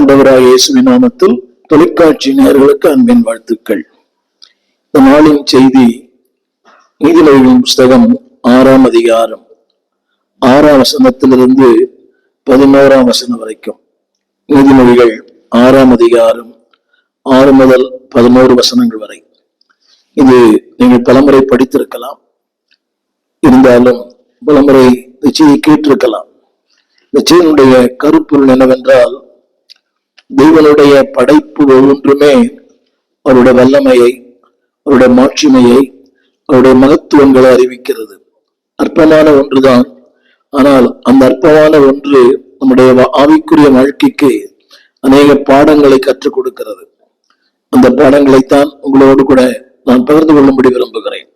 ஆண்டவராகிய இயேசுவின் நாமத்தில் தொலைக்காட்சி நேயர்களுக்கு அன்பின் வாழ்த்துக்கள். இந்த நாளின் செய்தி நீதிமொழிகளின் புஸ்தகம் 6ஆம் அதிகாரம் 6ஆம் வசனத்திலிருந்து 11ஆம் வசனம் வரைக்கும். நீதிமொழிகள் 6ஆம் அதிகாரம் 6 முதல் 11 வசனங்கள் வரை. இது நீங்கள் பலமுறை படித்திருக்கலாம், இருந்தாலும் பலமுறை இந்த செய்தியை கேட்டிருக்கலாம். இந்த செய்தியினுடைய கருப்பொருள் என்னவென்றால், தேவனுடைய படைப்பு ஒவ்வொன்றுமே அவருடைய வல்லமையை, அவருடைய மாட்சிமையை, அவருடைய மகத்துவங்களை அறிவிக்கிறது. அற்பமான ஒன்றுதான், ஆனால் அந்த அற்பமான ஒன்று நம்முடைய ஆவிக்குரிய வாழ்க்கைக்கு அநேக பாடங்களை கற்றுக் கொடுக்கிறது. அந்த பாடங்களைத்தான் உங்களோடு கூட நான் பகிர்ந்து கொள்ளும்படி விரும்புகிறேன்.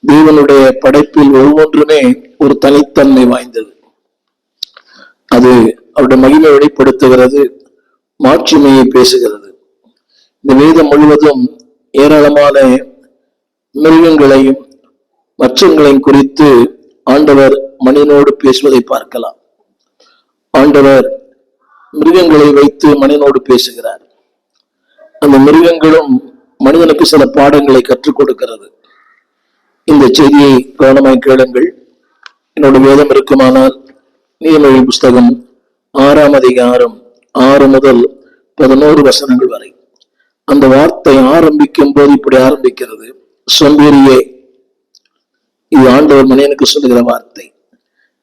தேவனுடைய படைப்பில் ஒவ்வொன்றுமே ஒரு தனித்தன்மை வாய்ந்தது. அது அவருடைய மகிமை வெளிப்படுத்துகிறது, மாட்சிமையை பேசுகிறது. இந்த வேதம் முழுவதும் ஏராளமான மிருகங்களையும் மச்சங்களையும் குறித்து ஆண்டவர் மனிதனோடு பேசுவதை பார்க்கலாம். ஆண்டவர் மிருகங்களை வைத்து மனிதனோடு பேசுகிறார். அந்த மிருகங்களும் மனிதனுக்கு சில பாடங்களை கற்றுக் கொடுக்கிறது. இந்த செய்தியை கவனமாய் கேளுங்கள். என்னோட வேதம் இருக்குமானால் நீதிமொழிகளின் புஸ்தகம் 6ஆம் அதிகாரம் 6 முதல் 11 வசனங்கள் வரை. அந்த வார்த்தை ஆரம்பிக்கும் போது இப்படி ஆரம்பிக்கிறது: சோம்பேறியே. இது ஆண்டவர் மனிதனுக்கு சொல்லுகிற வார்த்தை.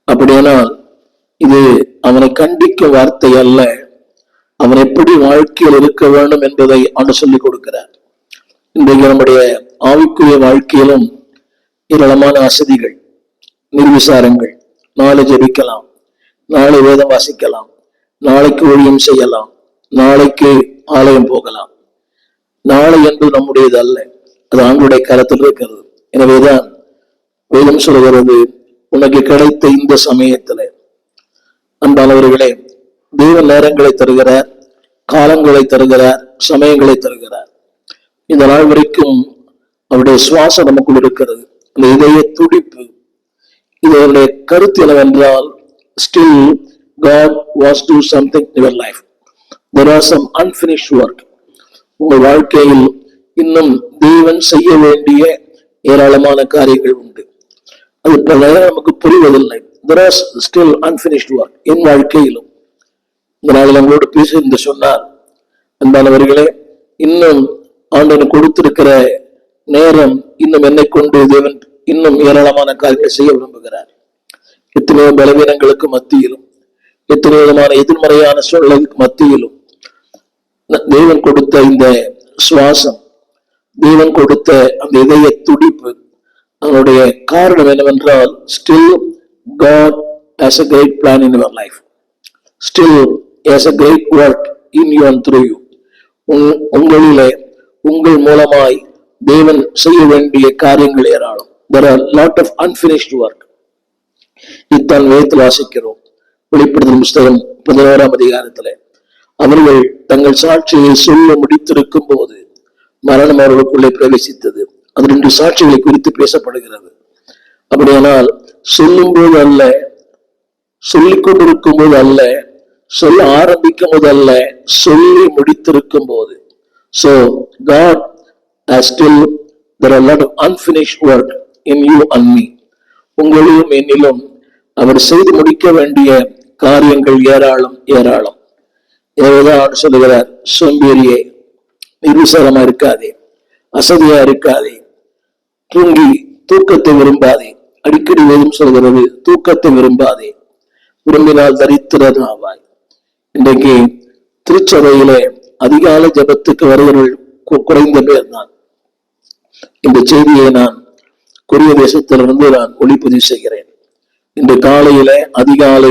அப்படியானால் இது அவனை கண்டிக்கும் வார்த்தை அல்ல, அவன் எப்படி வாழ்க்கையில் இருக்க வேண்டும் என்பதை ஆண்டு சொல்லிக் கொடுக்கிறார். இன்றைக்கு நம்முடைய ஆவிக்குரிய வாழ்க்கையிலும் ஏராளமான வசதிகள், நிர்விசாரங்கள். நாளை ஜெபிக்கலாம், நாளை வேதம் வாசிக்கலாம், நாளைக்கு ஊழியம் செய்யலாம், நாளைக்கு ஆலயம் போகலாம். நாளை என்பது நம்முடையது அல்ல, அது ஆண்டுடைய காலத்தில் இருக்கிறது. எனவேதான் வேதம் சொல்கிறது, உனக்கு கிடைத்த இந்த சமயத்துல, அன்பானவர்களே, தேவ நேரங்களை தருகிறார், காலங்களை தருகிறார், சமயங்களை தருகிறார். இந்த நாள் வரைக்கும் அவருடைய சுவாசம் நமக்குள் இருக்கிறது, அந்த இதய துடிப்பு. இதனுடைய கருத்து என்னவென்றால், still God wants to do something in your life. There are some unfinished work. உங்கள் வாழ்க்கையில் இன்னும் தேவன் செய்ய வேண்டிய ஏராளமான காரியங்கள் உண்டு. அது பல நமக்கு புரிவதில்லை. There are still unfinished work. என் வாழ்க்கையிலும் இந்த நாளில் உங்களோடு பேச என்று சொன்னார். அன்பானவர்களே, இன்னும் ஆண்டவன் கொடுத்திருக்கிற நேரம், இன்னும் என்னை கொண்டு தேவன் இன்னும் ஏராளமான காரியங்களை செய்ய விரும்புகிறார். எத்தனையோ பலவீனங்களுக்கு மத்தியிலும், எத்தனை விதமான எதிர்மறையான சூழலுக்கு மத்தியிலும் தேவன் கொடுத்த இந்த சுவாசம், தேவன் கொடுத்த அந்த இதய துடிப்பு, அதனுடைய காரணம் என்னவென்றால், still God has a great plan in your life. Still has a great work in you and through you. உங்களிலே, உங்கள் மூலமாய் தேவன் செய்ய வேண்டிய காரியங்கள் ஏராளம். There are lot of unfinished work. இத்தான் வேதத்தில் வாசிக்கிறோம். வெளிப்படுத்தல் புஸ்தகம் 11ஆம் அதிகாரத்திலே, அவர்கள் தங்கள் சாட்சியை சொல்ல முடித்திருக்கும் போது மரணம் அவர்களுக்குள்ளே பிரவேசித்தது. அது 2 சாட்சிகளை குறித்து பேசப்படுகிறது. அப்படியானால் சொல்லும் போது அல்ல, சொல்லிக் கொண்டிருக்கும் போது அல்ல, சொல்ல ஆரம்பிக்கும் போது அல்ல, சொல்லி முடித்திருக்கும் போது. So God has still, there are a lot of unfinished work in you and me. உங்களிலும் என்னிலும் அவர் செய்து முடிக்க வேண்டிய காரியங்கள் ஏராளம் ஏராளம். எனவேதான் சொல்லுகிறார், சோம்பேறியே, நிர்விசாரமா இருக்காதே, அசதியா இருக்காதே, தூக்கத்தை விரும்பாதே. அடிக்கடி வேதம் சொல்கிறது, தூக்கத்தை விரும்பாதே, விரும்பினால் தரித்திரன் ஆவாய். இன்றைக்கு திருச்சபையிலே அதிகாலை ஜபத்துக்கு வருவர்கள் குறைந்த பேர் தான். இந்த செய்தியை நான் கொரிய தேசத்திலிருந்து நான் ஒளிப்பதிவு செய்கிறேன். இன்று காலையில அதிகாலை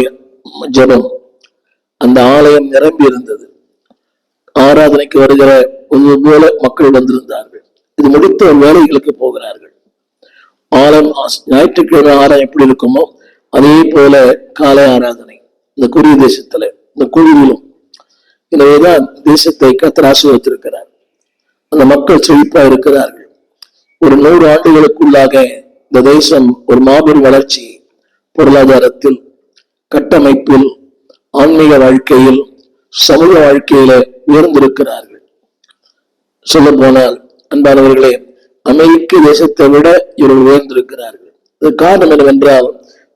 ஜபம், அந்த ஆலயம் நிரம்பி இருந்தது. ஆராதனைக்கு வருகிற போல மக்கள் வந்திருந்தார்கள். இது முடித்த வேலைகளுக்கு போகிறார்கள். ஆலயம் ஞாயிற்றுக்கிழமை ஆராயம் எப்படி இருக்குமோ அதே போல காலை ஆராதனை இந்த கொரிய தேசத்துல, இந்த குழுவிலும். எனவேதான் தேசத்தை கர்த்தர் ஆசீர்வதித்திருக்கிறார். அந்த மக்கள் செழிப்பா இருக்கிறார்கள். ஒரு 100 ஆண்டுகளுக்குள்ளாக இந்த தேசம் ஒரு மாபெரும் வளர்ச்சி, பொருளாதாரத்தில், கட்டமைப்பில், ஆன்மீக வாழ்க்கையில், சமூக வாழ்க்கையில உயர்ந்திருக்கிறார்கள். சொல்ல போனால் அன்பானவர்களே, அமெரிக்க தேசத்தை விட இவர்கள் உயர்ந்திருக்கிறார்கள். இது காரணம் என்னவென்றால்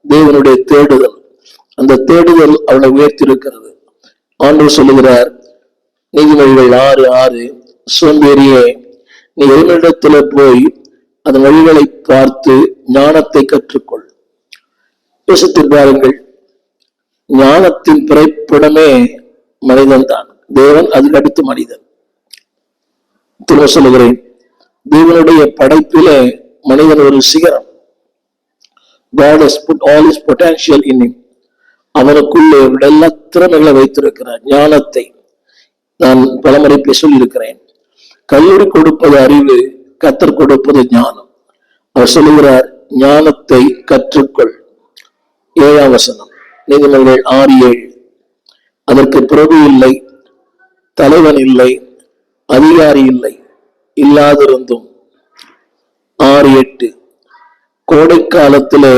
தேவனுடைய தேடுதல். அந்த தேடுதல் அவளை உயர்த்திருக்கிறது. ஆண்டவர் சொல்லுகிறார், நீதிமொழிகள் 6:6, சோம்பேறியே, நீ இறைவனிடத்துல போய் அதன் வழிகளை பார்த்து ஞானத்தை கற்றுக்கொள். யோசித்து பாருங்கள், ஞானத்தின் பிறப்பிடமே மனிதன் தான். தேவன் அதுக்கு அடுத்து மனிதன். திரும்ப சொல்லுகிறேன், தேவனுடைய படைப்பிலே மனிதன் ஒரு சிகரம். God has put all his potential in him. அவனுக்குள்ளே எல்லா திறமைகளை வைத்திருக்கிறார். ஞானத்தை நான் பலமுறை சொல்லியிருக்கிறேன். கல்லூரி கொடுப்பது அறிவு, கத்தர் கொடுப்பது ஞானம். அவர் சொல்லுகிறார், ஞானத்தை கற்றுக்கொள். 7ஆம் வசனம், நீதிமொழிகள் 6:7. அதற்கு பிரபு இல்லை, தலைவன் இல்லை, அதிகாரி இல்லை, இல்லாதிருந்தும். 6:8, கோடை காலத்திலே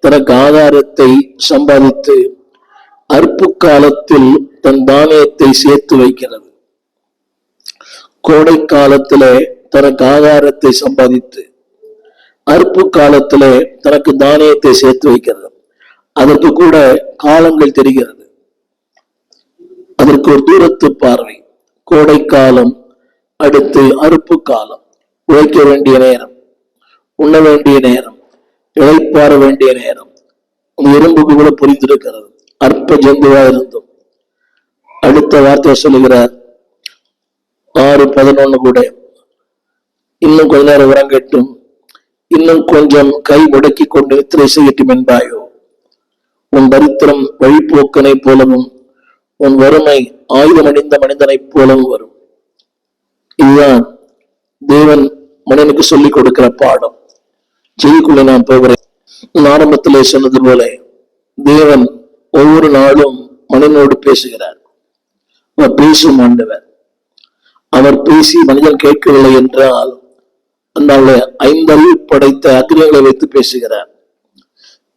தனக்கு ஆதாரத்தை சம்பாதித்து அற்பு காலத்தில் தன் தானியத்தை சேர்த்து வைக்கிறது. கோடை காலத்திலே தனக்கு ஆதாரத்தை சம்பாதித்து அற்பு காலத்திலே தனக்கு தானியத்தை சேர்த்து வைக்கிறது. அதற்கு கூட காலங்கள் தெரிகிறது. அதற்கு ஒரு தூரத்து பார்வை. கோடை காலம், அடுத்து அறுப்பு காலம். உழைக்க வேண்டிய நேரம், உண்ண வேண்டிய நேரம், இழைப்பாற வேண்டிய நேரம். எறும்புக்கு கூட புரிந்திருக்கிறது, அற்ப ஜந்துவா இருந்தும். அடுத்த வார்த்தை சொல்லுகிறார் 6:11 கூட, இன்னும் கொஞ்ச நேரம் உறங்கட்டும், இன்னும் கொஞ்சம் கை முடக்கி கொண்டு நித்திரை செய்யட்டும் என்பாயோ. உன் தரித்திரம் வழிபோக்கனை போலவும் உன் வறுமை ஆயுதம் அணிந்த மனிதனைப் போலவும் வரும். இதுதான் தேவன் மனிதனுக்கு சொல்லிக் கொடுக்கிற பாடம். செய்திக்குள்ளே நான் போகிறேன். ஆரம்பத்திலே சொன்னது போல தேவன் ஒவ்வொரு நாளும் மனிதனோடு பேசுகிறார். அவர் பேசும் ஆண்டவர். அவர் பேசி மனிதன் கேட்கவில்லை என்றால் அந்த 5 அறிவு படைத்த அக்கிரியங்களை வைத்து பேசுகிறார்.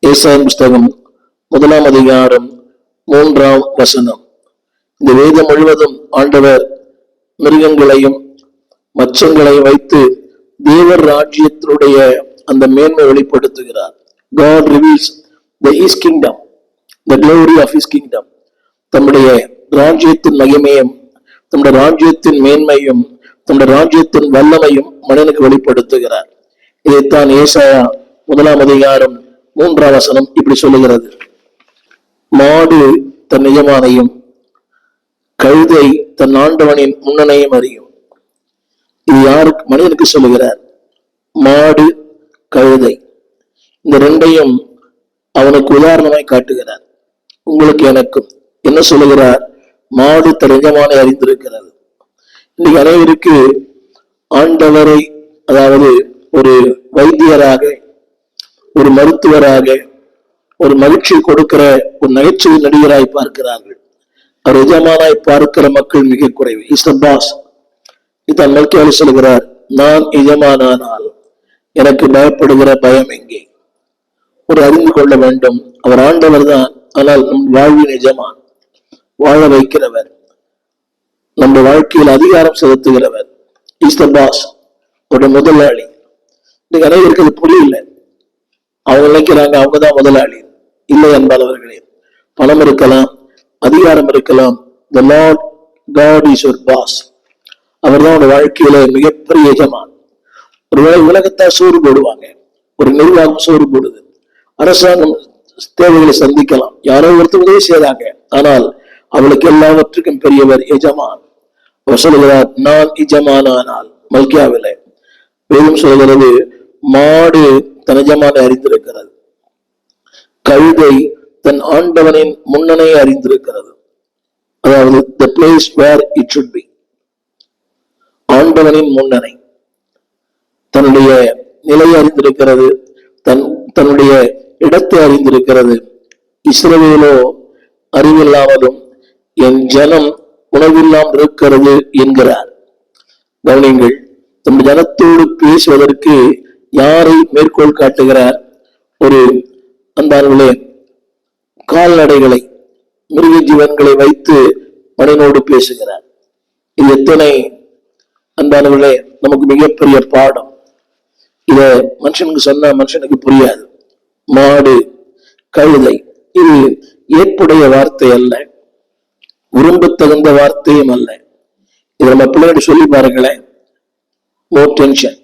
ஏசாயா புஸ்தகம் 1ஆம் அதிகாரம் 3ஆம் வசனம். இந்த வேதம் முழுவதும் ஆண்டவர் மிருகங்களையும் மச்சங்களையும் வைத்து தேவர் ராஜ்யத்தினுடைய அந்த மேன்மை வெளிப்படுத்துகிறார். God reveals his kingdom, the glory of his kingdom. தம்முடைய ராஜ்யத்தின் மகிமையும், தம்முடைய ராஜ்யத்தின் மேன்மையும், தம்முடைய ராஜ்யத்தின் வல்லமையும் மனிதனுக்கு வெளிப்படுத்துகிறார். இதைத்தான் ஏசாயா 1ஆம் அதிகாரம் 3ஆம் வசனம் இப்படி சொல்லுகிறது. மாடு தன் எஜமானையும், கழுதை தன் ஆண்டவனின் முன்னணையும் அறியும். இது யாருக்கு? மனிதனுக்கு சொல்லுகிறார். மாடு, கழுதை, இந்த ரெண்டையும் அவனுக்கு உதாரணமாய் காட்டுகிறார். உங்களுக்கு எனக்கும் என்ன சொல்லுகிறார்? மாடு தன் எஜமானை அறிந்திருக்கிறது. இன்னைக்கு அனைவருக்கு ஆண்டவரை, அதாவது ஒரு வைத்தியராக, ஒரு மருத்துவராக, ஒரு மகிழ்ச்சி கொடுக்கிற ஒரு நகைச்சுவை நடிகராய் பார்க்கிறார்கள். அவர் எஜமானாய் பார்க்கிற மக்கள் மிக குறைவு. Is the boss. இதான் மல்கியால் சொல்கிறார், நான் எஜமானால் எனக்கு பயப்படுகிற பயம் எங்கே? ஒரு அறிந்து கொள்ள வேண்டும், அவர் ஆண்டவர் தான், ஆனால் நம் வாழ்வின் எஜமான், வாழ வைக்கிறவர், நம்ம வாழ்க்கையில் அதிகாரம் செலுத்துகிறவர். இஸ் த பாஸ், ஒரு முதலாளி. இன்னைக்கு அனைவருக்கு அது புரியல. அவங்க நினைக்கிறாங்க அவங்கதான் முதலாளி. இல்லை என்பவர்களே, பணம் இருக்கலாம், அதிகாரம் இருக்கலாம். The Lord God is your boss. அவர் தான் உங்க வாழ்க்கையில மிகப்பெரிய எஜமான். ஒருவேளை உலகத்தால் சோறு போடுவாங்க, ஒரு நிர்வாகம் சோறு போடுது, அரசாங்கம் தேவைகளை சந்திக்கலாம், யாரோ ஒருத்தர் உதவி செய்தாங்க, ஆனால் அவளுக்கு எல்லாவற்றுக்கும் பெரியவர் எஜமான். அவர் சொல்லுகிறார், நான் எஜமானால். மல்கியாவில வேதம் சொல்கிறது, மாடு தன் எஜமானை அறிந்திருக்கிறது, கழுதை தன் ஆண்டவனின் முன்னணையை அறிந்திருக்கிறது. அதாவது the place where it should be. ஆண்டவனின் முன்னணை, தன்னுடைய நிலையை அறிந்திருக்கிறது, தன்னுடைய இடத்தை அறிந்திருக்கிறது. இஸ்ரவேலோ அறிவில்லாமலும் என் ஜனம் உணவில்லாமல் இருக்கிறது என்கிறார். கவனிங்கள், தம் ஜனத்தோடு பேசுவதற்கு யாரை மேற்கோள் காட்டுகிறார்? ஒரு அன்பார்களே, கால்நடைகளை, மிருக ஜீவன்களை வைத்து மனிதனோடு பேசுகிறார். இது எத்தனை அன்பானவர்களே நமக்கு மிகப்பெரிய பாடம். இத மனுஷனுக்கு சொன்னா மனுஷனுக்கு புரியாது. மாடு, கழுதை இது ஏற்புடைய வார்த்தை அல்ல, விரும்ப தகுந்த வார்த்தையும் அல்ல. இது நம்ம பிள்ளைகிட்ட சொல்லி பாருங்களேன், மோர் டென்ஷன்,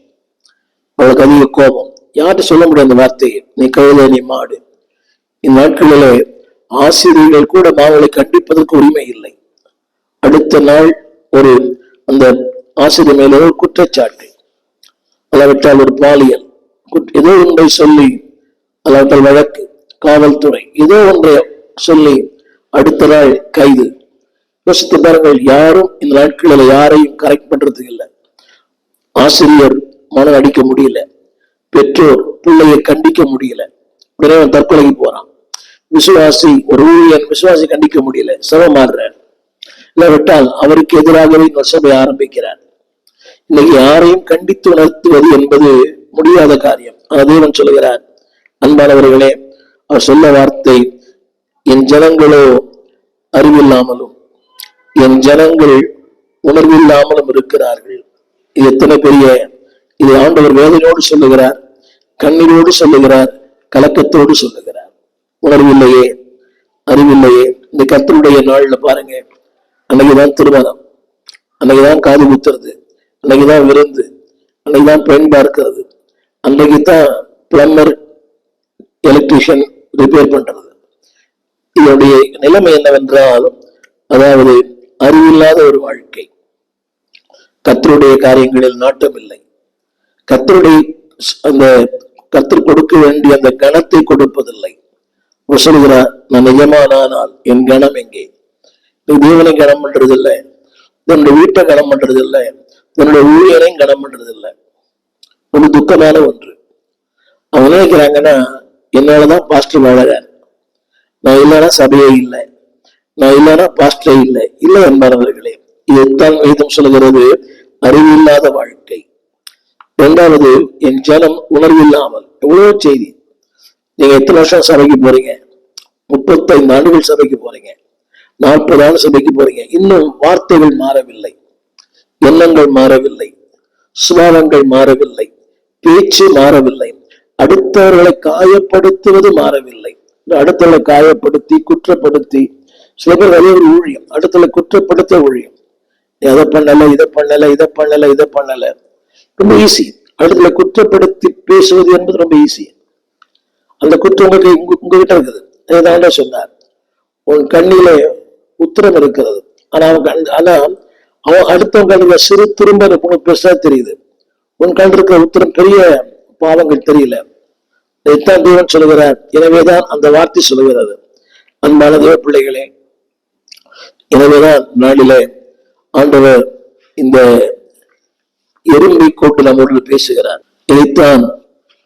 அவளுக்கு அதிக கோபம். யார்கிட்ட சொல்ல முடியாது அந்த வார்த்தையை, நீ கழுதை, நீ மாடு. இந்நாட்களிலே ஆசிரியர்கள் கூட மாவளை கண்டிப்பதற்கு உரிமை இல்லை. அடுத்த நாள் ஒரு அந்த ஆசிரியர் மேல ஒரு குற்றச்சாட்டு, அல்லாவிட்டால் ஒரு பாலியல் ஏதோ ஒன்றை சொல்லி, அல்லாவிட்டால் வழக்கு, காவல்துறை ஏதோ ஒன்றை சொல்லி அடுத்த நாள் கைது. யோசித்து பாருங்கள், யாரும் இந்த நாட்களில் யாரையும் கரெக்ட் பண்றது இல்லை. ஆசிரியர் மனம் அடிக்க முடியல, பெற்றோர் பிள்ளையை கண்டிக்க முடியல, உடனே அவன் தற்கொலைக்கு போறான். விசுவாசி ஒரு ஊழியன் விசுவாசி கண்டிக்க முடியல, சபமாடுறார். இல்லாவிட்டால் அவருக்கு எதிராகவே சபை ஆரம்பிக்கிறார். இன்னைக்கு யாரையும் கண்டித்து உணர்த்துவது என்பது முடியாத காரியம். ஆனால் தேவன் சொல்லுகிறார், அன்பானவர்களே, அவர் சொல்ல வார்த்தை, என் ஜனங்களோ அறிவில்லாமலும் என் ஜனங்கள் உணர்வில்லாமலும் இருக்கிறார்கள். இது எத்தனை பெரிய, இது ஆண்டவர் வேதனையோடு சொல்லுகிறார், கண்ணீரோடு சொல்லுகிறார், கலக்கத்தோடு சொல்லுகிறார். உணர்வில்லையே, அறிவில்லையே. இந்த கர்த்தருடைய நாள்ல பாருங்க, அன்னைக்குதான் திருமணம், அன்னைக்குதான் காது குத்துறது, அன்னைக்குதான் விருந்து, அன்னைக்குதான் பெண் பார்க்கிறது, அன்னைக்குதான் பிளம்பர், எலக்ட்ரிஷியன் ரிப்பேர் பண்றது. இதனுடைய நிலைமை என்னவென்றால், அதாவது அறிவில்லாத ஒரு வாழ்க்கை, கர்த்தருடைய காரியங்களில் நாட்டம் இல்லை, கர்த்தருடைய அந்த கர்த்தர் கொடுக்க வேண்டிய அந்த கணத்தை கொடுப்பதில்லை. சொல்கிறார், நான் நிஜமானால் என் கணம் எங்கே? நீ தேவனை கணம் பண்றது இல்லை, தன்னுடைய வீட்டை கணம் பண்றது இல்லை, தன்னுடைய ஊழியரையும் கணம் பண்றது இல்லை. ரொம்ப துக்கமான ஒன்று. அவங்க நினைக்கிறாங்கன்னா, என்னாலதான் பாஸ்டர் வாழறார், நான் இல்லைன்னா சபையே இல்லை, நான் இல்லைன்னா பாஸ்டரே இல்லை. இல்லை என்பவர்களே, இதுதான் வேதம் சொல்கிறது, அறிவில்லாத வாழ்க்கை. இரண்டாவது, என் ஜனம் உணர்வில்லாமல். எவ்வளவு செய்தி. நீங்க எத்தனை வருஷம் சபைக்கு போறீங்க? 35 ஆண்டுகள் சபைக்கு போறீங்க, 40 ஆண்டு சபைக்கு போறீங்க. இன்னும் வார்த்தைகள் மாறவில்லை, எண்ணங்கள் மாறவில்லை, சுபாவங்கள் மாறவில்லை, பேச்சு மாறவில்லை, அடுத்தவர்களை காயப்படுத்துவது மாறவில்லை. அடுத்தவர்களை காயப்படுத்தி குற்றப்படுத்தி, சில பேர் அதே ஒரு ஊழியம், அடுத்தவர்களை குற்றப்படுத்த ஊழியம். எதை பண்ணல, இதை பண்ணல, இதை பண்ணல, இதை பண்ணல. ரொம்ப ஈஸி. அடுத்தவர்களை குற்றப்படுத்தி பேசுவது என்பது ரொம்ப ஈஸி. அந்த குற்றம் உங்களுக்கு உங்ககிட்ட இருக்குது. ஏதாண்டா சொன்னார், உன் கண்ணிலே உத்திரம் இருக்கிறது, ஆனா அவன் அடுத்தவங்க கண்ணுல சிறு திரும்ப உனக்கு பெருசா தெரியுது. உன் கண் இருக்கிற உத்திரம் பெரிய பாவங்கள் தெரியல. இதைத்தான் தேவன் சொல்லுகிறார். எனவேதான் அந்த வார்த்தை சொல்லுகிறது, அன்பான தேவ பிள்ளைகளே, எனவேதான் நாளிலே ஆண்டவர் இந்த எறும்பை கொண்டு நம்மோடு பேசுகிறார். இதைத்தான்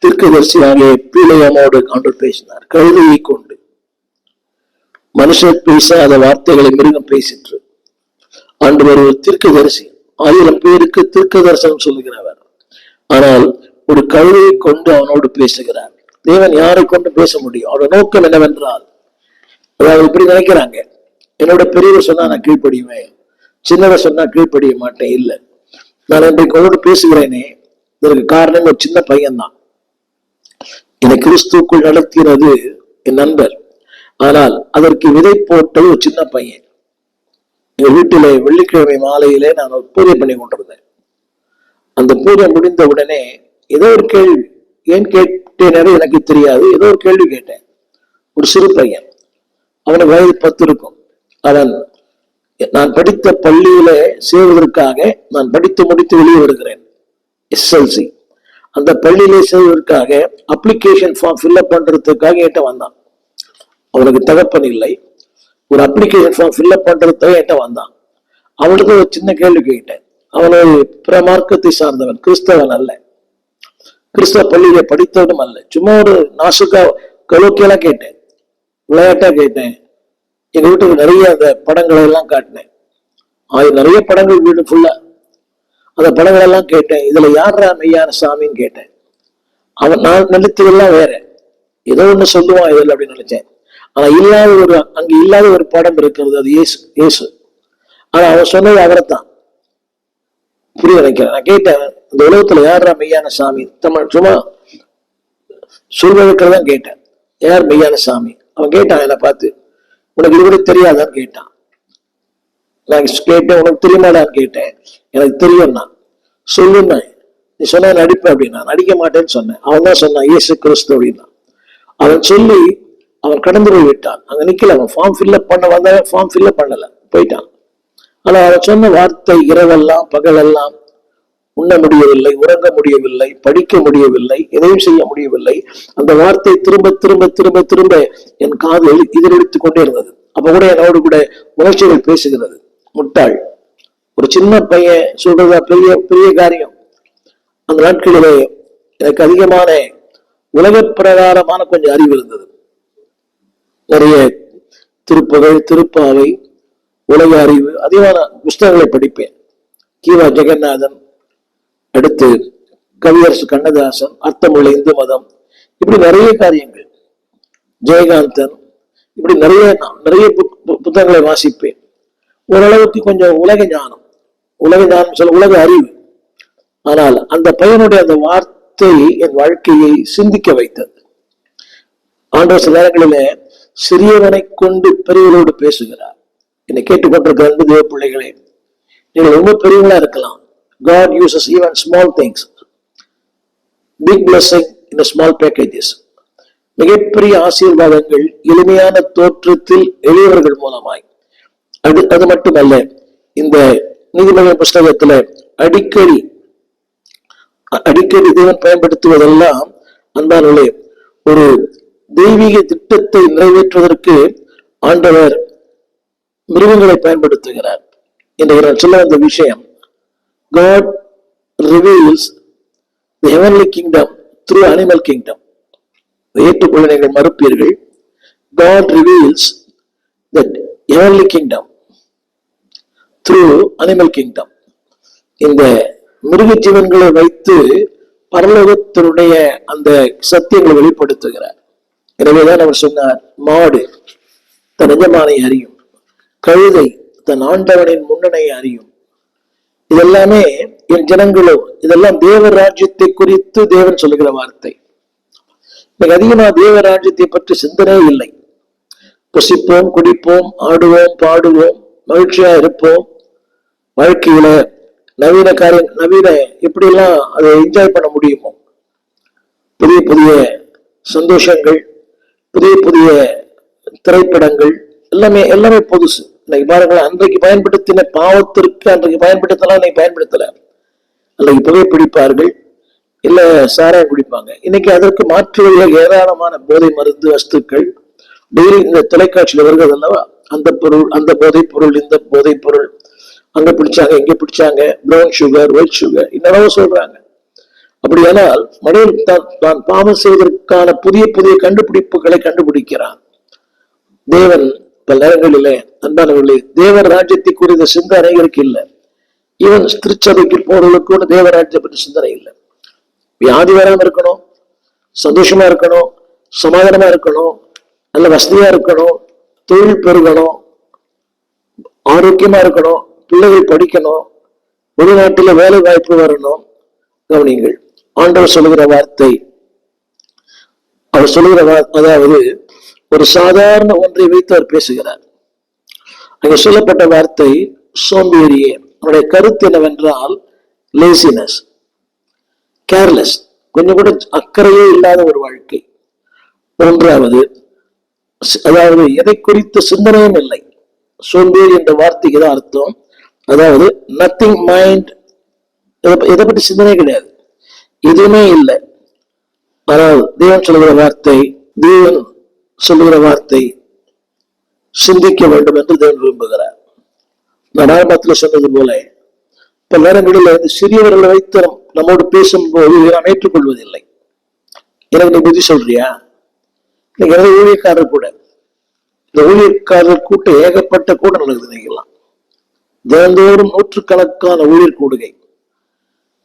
தீர்க்கதரிசியாக பீலையாமோடு ஆண்டவர் பேசினார். கழுதையை கொண்டு, மனுஷர் பேசாத வார்த்தைகளை மிருகம் பேசிற்று. ஆண்டவர் ஒரு தீர்க்கதரிசி, 1000 பேருக்கு தீர்க்க தரிசனம் சொல்லுகிறவர். ஆனால் ஒரு கழுதையை கொண்டு அவனோடு பேசுகிறார். தேவன் யாரை கொண்டு பேச முடியும்? அவரோட நோக்கம் என்னவென்றால், அதாவது இப்படி நினைக்கிறாங்க, என்னோட பெரியவர் சொன்னா நான் கீழ்ப்படியுவேன், சின்னவர் சொன்னா கீழ்ப்படிய மாட்டேன். இல்லை, நான் இன்றைக்கு உங்களோடு பேசுகிறேனே, இதற்கு காரணம் ஒரு சின்ன பையன்தான். என்னை கிறிஸ்துக்குள் நடத்தினது என் நண்பர், ஆனால் அதற்கு விதை போட்டது ஒரு சின்ன பையன். எங்க வீட்டிலே வெள்ளிக்கிழமை மாலையிலே நான் ஒரு பூஜை பண்ணி கொண்டிருந்தேன். அந்த பூஜை முடிந்த உடனே ஏதோ ஒரு கேள்வி, ஏன் கேட்டேனே எனக்கு தெரியாது, ஏதோ ஒரு கேள்வி கேட்டேன். ஒரு சிறு பையன், அவனுக்கு வயது 10 இருக்கும். அவன், நான் படித்த பள்ளியில சேர்வதற்காக, நான் படித்து முடித்து வெளியே வருகிறேன், SLC. அந்த பள்ளியிலே சேர்வதற்காக அப்ளிகேஷன் ஃபார்ம் ஃபில்அப் பண்றதுக்காக என்கிட்ட வந்தான். அவனுக்கு தகப்பன் இல்லை, ஒரு அப்ளிகேஷன் ஃபார்ம் ஃபில்அப் பண்றதுக்காக என்கிட்ட வந்தான். அவனுக்கு ஒரு சின்ன கேள்வி கேட்டேன். அவன் ஒரு பிரமார்க்கத்தை சார்ந்தவன், கிறிஸ்தவன் அல்ல, கிறிஸ்தவ பள்ளியில படித்தவனும் அல்ல. சும்மா ஒரு நாசுக்கா கலோக்கியெல்லாம் கேட்டேன், விளையாட்டா கேட்டேன். எங்க வீட்டுக்கு நிறைய அந்த படங்களை எல்லாம் காட்டினேன். நிறைய படங்கள் வீடு ஃபுல்லா, அந்த படங்கள் எல்லாம் கேட்டேன். இதுல யாரா மெய்யான சாமின்னு கேட்டேன். அவன், நான் நினைத்ததெல்லாம் வேற, ஏதோ ஒண்ணு சொல்லுவான் இதில் அப்படின்னு நினைச்சேன். ஆனா இல்லாத ஒரு, அங்க இல்லாத ஒரு படம் இருக்கிறது, அது இயேசு. ஆனா அவன் சொன்னது அவரைத்தான் புரிய வைக்கிறேன். நான் கேட்டேன், இந்த உலகத்துல யாரா மெய்யான சாமி? தமிழ் சும்மா சொல்வதற்குதான் கேட்டேன், யார் மெய்யான சாமி? அவன் கேட்டான் என்னை பார்த்து, உனக்கு இது கூட தெரியாதான்னு கேட்டான். நான் கேட்டேன், உனக்கு தெரியுமாடான்னு கேட்டேன். எனக்கு தெரியும் நான் சொல்லுன்னு. நீ சொன்ன நடிப்ப அப்படின்னா, நடிக்க மாட்டேன்னு சொன்னேன். அவன் தான் சொன்னான் இயேசு கிறிஸ்து அப்படின்னா. அவன் சொல்லி அவன் கடந்து போய் விட்டான். அங்க நிக்கல, அவன் ஃபார்ம் ஃபில்அப் பண்ண வந்தவன் ஃபார்ம் ஃபில்அப் பண்ணல, போயிட்டான். ஆனா அவன் சொன்ன வார்த்தை இரவெல்லாம் பகலெல்லாம் உண்ண முடியவில்லை, உறங்க முடியவில்லை, படிக்க முடியவில்லை, எதையும் செய்ய முடியவில்லை. அந்த வார்த்தை திரும்ப திரும்ப திரும்ப திரும்ப என் காதில் எதிரொலித்துக் கொண்டே இருந்தது. அப்ப கூட என்னோடு கூட உணர்ச்சிகள் பேசுகிறது. முட்டாள், ஒரு சின்ன பையன் சொல்றதா பெரிய பெரிய காரியம். அந்த நாட்களிலே எனக்கு அதிகமான உலக பிரகாரமான கொஞ்சம் அறிவு இருந்தது. நிறைய திருப்புகழ், திருப்பாவை, உலக அறிவு, அதிகமான புஸ்தகங்களை படிப்பேன். கீவா ஜெகநாதன், அடுத்து கவியரசு கண்ணதாசன், அர்த்தமுள்ள இந்து மதம், இப்படி நிறைய காரியங்கள், ஜெயகாந்தன், இப்படி நிறைய புத்தகங்களை வாசிப்பேன். ஓரளவுக்கு கொஞ்சம் உலக ஞானம் சொல்ல உலக அறிவு. ஆனால் அந்த பையனுடைய அந்த வார்த்தை என் வாழ்க்கையை சிந்திக்க வைத்தது. ஆண்டவர் சில நேரங்களிலே சிறியவனை கொண்டு பெரியவர்களோடு பேசுகிறார். என்னை கேட்டுக்கொண்டிருக்கிற அன்பு தேவ பிள்ளைகளே, நீங்கள் ரொம்ப பெரியவங்களா இருக்கலாம். God uses even small things, big blessing in a small packages. மிகப்பெரிய ஆசீர்வாதங்கள் எளிமையான தோற்றத்தில் எளியவர்கள் மூலமாய். அது மட்டுமல்ல, இந்த நீதிமன்ற புஸ்தகத்துல அடிக்கடி தேவன் பயன்படுத்துவதெல்லாம் அன்பானவர்களே, ஒரு தெய்வீக திட்டத்தை நிறைவேற்றுவதற்கு ஆண்டவர் மிருகங்களை பயன்படுத்துகிறார். இன்றைக்கு நான் சொல்ல வந்த விஷயம், God reveals the heavenly kingdom through animal kingdom. ஏற்றுக்கொள்ள நீங்கள் மறுப்பீர்கள். God reveals the heavenly kingdom through animal kingdom. இந்த மிருக ஜீவன்களை வைத்து பரலோகத்தினுடைய அந்த சத்தியங்களை வெளிப்படுத்துகிறார். எனவேதான் அவர் சொன்னார், மாடு தன் எஜமானை அறியும், கழுதை தன் ஆண்டவனின் முன்னனை அறியும். இதெல்லாமே என் ஜனங்களோ, இதெல்லாம் தேவ ராஜ்யத்தை குறித்து தேவன் சொல்லுகிற வார்த்தை. எனக்கு அதிகமா தேவ ராஜ்யத்தை பற்றி சிந்தனை இல்லை. புசிப்போம், குடிப்போம், ஆடுவோம், பாடுவோம், மகிழ்ச்சியா இருப்போம். வாழ்க்கையில நவீன எப்படி எல்லாம் அதை என்ஜாய் பண்ண முடியுமோ, புதிய புதிய சந்தோஷங்கள், புதிய புதிய திரைப்படங்கள், எல்லாமே புதுசு. இன்னைக்கு பாருங்களேன், அன்றைக்கு பயன்படுத்தின பாவத்திற்கு அன்றைக்கு பயன்படுத்தலாம், இன்னைக்கு பயன்படுத்தல. அன்றைக்கு புகைப்பிடிப்பார்கள், இல்ல சாராயம் குடிப்பாங்க. இன்னைக்கு அதற்கு மாற்று வழியாக ஏராளமான போதை மருந்து வஸ்துக்கள் டெய்லி இந்த தொலைக்காட்சியில் வருகிறது அல்லவா? அந்த பொருள், அந்த போதைப் பொருள், இந்த போதைப் பொருள், அங்க பிடிச்சாங்க, இங்க பிடிச்ாங்க, பிரவுன் சுகர், ஒயிட் சுகர், இன்னளவு சொல்றாங்க. அப்படியானால் மனிதன் தான் பாவம் செய்வதற்கான புதிய புதிய கண்டுபிடிப்புகளை கண்டுபிடிக்கிறான். தேவன் பல நேரங்களிலே அன்பானவர்களே, தேவ ராஜ்யத்தை குறித்த சிந்தனை அனைவருக்கு இல்லை. ஈவன் திருச்சபைக்கு போறவர்களுக்கு கூட தேவ ராஜ்யம் பற்றி சிந்தனை இல்லை. வியாதி வராம இருக்கணும், சந்தோஷமா இருக்கணும், சமாதானமா இருக்கணும், நல்ல வசதியா இருக்கணும், தொழில் பெருகணும், ஆரோக்கியமா இருக்கணும், பிள்ளைகள் படிக்கணும், வெளிநாட்டுல வேலை வாய்ப்பு வரணும். கவனிங்கள், ஆண்டவர் சொல்லுகிற வார்த்தை, அவர் சொல்லுகிற அதாவது ஒரு சாதாரண ஒன்றை வைத்து அவர் பேசுகிறார். அங்கே சொல்லப்பட்ட வார்த்தை சோம்பேறியே. அவருடைய கருத்து என்னவென்றால் லேசினஸ், கேர்லெஸ், கொஞ்சம் கூட அக்கறையே இல்லாத ஒரு வாழ்க்கை. மூன்றாவது, அதாவது எதை குறித்த சிந்தனையும் இல்லை. சோம்பேறி என்ற வார்த்தைக்கு தான் அர்த்தம், அதாவது நத்திங் மைண்ட், எதை பற்றி சிந்தனை கிடையாது, எதுவுமே இல்லை. ஆனால் தேவன் சொல்லுகிற வார்த்தை சிந்திக்க வேண்டும் என்று தேவன் விரும்புகிறார். நான் ஆரம்பத்தில் சொன்னது போல பல நேரங்களில் இந்த சிறியவர்களை வைத்து நம்மோடு பேசும்போது நாம் ஏற்றுக்கொள்வதில்லை. எனக்கு நீ புத்தி சொல்றியா? நீங்க எனது ஊழியக்காரர் கூட, இந்த ஊழியக்காரர் கூட்டம் ஏகப்பட்ட கூட நடக்குது. நீங்களாம் தினந்தோறும் நூற்றுக்கணக்கான ஊழியர் கூடுகை.